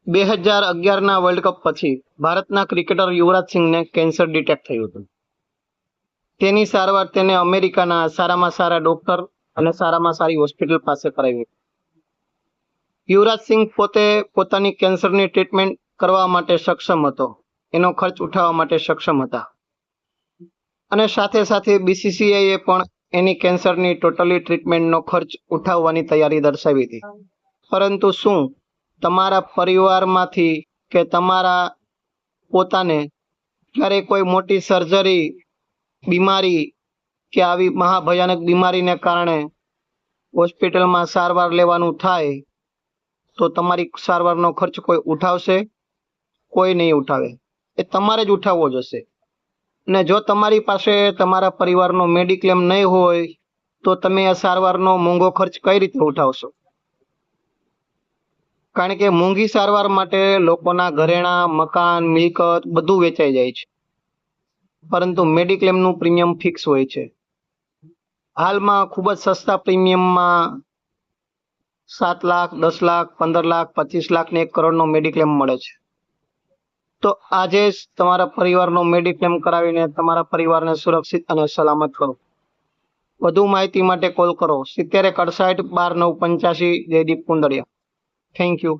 2011 world cup પછી ભારતના cricketer યુવરાજ સિંહને કેન્સર ડિટેક્ટ થયું હતું. તેની સારવાર તેને અમેરિકાના સારામાં સારા ડોક્ટર અને સારામાં સારી હોસ્પિટલ પાસે કરાવી. યુવરાજ સિંહ પોતે પોતાની કેન્સરની ટ્રીટમેન્ટ કરવા માટે સક્ષમ હતો, એનો ખર્ચ ઉઠાવવા માટે સક્ષમ હતા અને સાથે સાથે બીસીસીઆઈએ પણ એની કેન્સરની ટોટલી ટ્રીટમેન્ટનો ખર્ચ ઉઠાવવાની તૈયારી દર્શાવી હતી. પરંતુ શું તમારા પરિવારમાંથી કે તમારા પોતાને ક્યારે કોઈ મોટી સર્જરી, બીમારી કે આવી મહાભયાનક બીમારીને કારણે હોસ્પિટલમાં સારવાર લેવાનું થાય તો તમારી સારવારનો ખર્ચ કોઈ ઉઠાવશે? કોઈ નહીં ઉઠાવે. એ તમારે જ ઉઠાવવો જશે. અને જો તમારી પાસે તમારા પરિવારનો મેડિક્લેમ નહીં હોય તો તમે આ સારવારનો મોંઘો ખર્ચ કઈ રીતે ઉઠાવશો? કારણ કે મોંઘી સારવાર માટે લોકોના ઘરેણાં, મકાન, મિલકત બધું વેચાઈ જાય છે, પરંતુ મેડિક્લેમનું પ્રીમિયમ ફિક્સ હોય છે. હાલમાં ખૂબ જ સસ્તા પ્રીમિયમમાં 7 લાખ, 10 લાખ, 15 લાખ, 25 લાખ ને 1 કરોડનો મેડિક્લેમ મળે છે. તો આજે જ તમારા પરિવારનો મેડિક્લેમ કરાવીને તમારા પરિવારને સુરક્ષિત અને સલામત કરો. વધુ માહિતી માટે કોલ કરો 70 61 12 9 85. જયદીપ કુંદડિયા. Thank you.